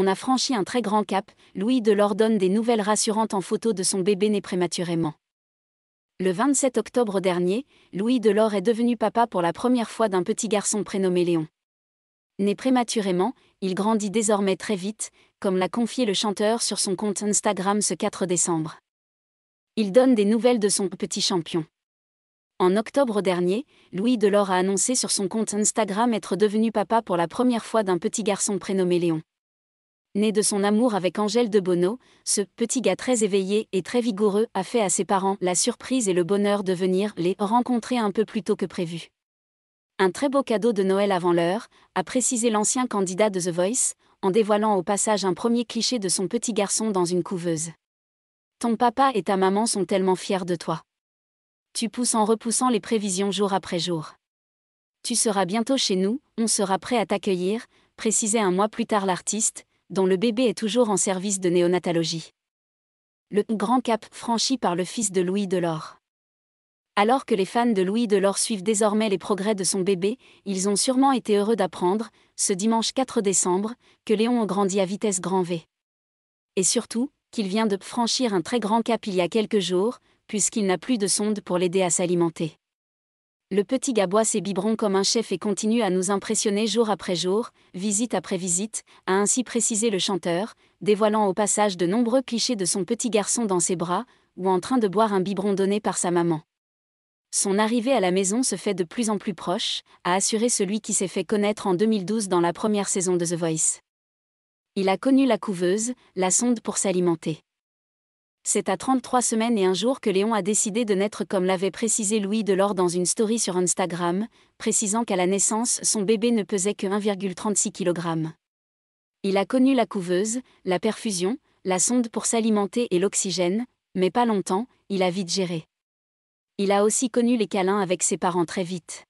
On a franchi un très grand cap, Louis Delort donne des nouvelles rassurantes en photo de son bébé né prématurément. Le 27 octobre dernier, Louis Delort est devenu papa pour la première fois d'un petit garçon prénommé Léon. Né prématurément, il grandit désormais très vite, comme l'a confié le chanteur sur son compte Instagram ce 4 décembre. Il donne des nouvelles de son petit champion. En octobre dernier, Louis Delort a annoncé sur son compte Instagram être devenu papa pour la première fois d'un petit garçon prénommé Léon. Né de son amour avec Angèle de Bono, ce petit gars très éveillé et très vigoureux a fait à ses parents la surprise et le bonheur de venir les rencontrer un peu plus tôt que prévu. Un très beau cadeau de Noël avant l'heure, a précisé l'ancien candidat de The Voice, en dévoilant au passage un premier cliché de son petit garçon dans une couveuse. Ton papa et ta maman sont tellement fiers de toi. Tu pousses en repoussant les prévisions jour après jour. Tu seras bientôt chez nous, on sera prêt à t'accueillir, précisait un mois plus tard l'artiste, dont le bébé est toujours en service de néonatologie. Le grand cap franchi par le fils de Louis Delort. Alors que les fans de Louis Delort suivent désormais les progrès de son bébé, ils ont sûrement été heureux d'apprendre, ce dimanche 4 décembre, que Léon a grandi à vitesse grand V. Et surtout, qu'il vient de franchir un très grand cap il y a quelques jours, puisqu'il n'a plus de sonde pour l'aider à s'alimenter. Le petit gars boit ses biberons comme un chef et continue à nous impressionner jour après jour, visite après visite, a ainsi précisé le chanteur, dévoilant au passage de nombreux clichés de son petit garçon dans ses bras, ou en train de boire un biberon donné par sa maman. Son arrivée à la maison se fait de plus en plus proche, a assuré celui qui s'est fait connaître en 2012 dans la première saison de The Voice. Il a connu la couveuse, la sonde pour s'alimenter. C'est à 33 semaines et un jour que Léon a décidé de naître comme l'avait précisé Louis Delort dans une story sur Instagram, précisant qu'à la naissance son bébé ne pesait que 1,36 kg. Il a connu la couveuse, la perfusion, la sonde pour s'alimenter et l'oxygène, mais pas longtemps, il a vite géré. Il a aussi connu les câlins avec ses parents très vite.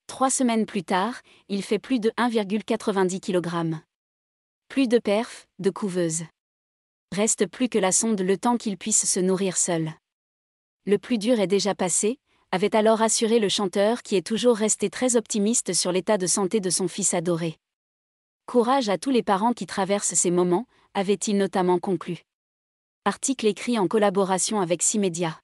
3 semaines plus tard, il fait plus de 1,90 kg. Plus de perf, de couveuse. Reste plus que la sonde le temps qu'il puisse se nourrir seul. Le plus dur est déjà passé, avait alors assuré le chanteur qui est toujours resté très optimiste sur l'état de santé de son fils adoré. Courage à tous les parents qui traversent ces moments, avait-il notamment conclu. Article écrit en collaboration avec 6 médias.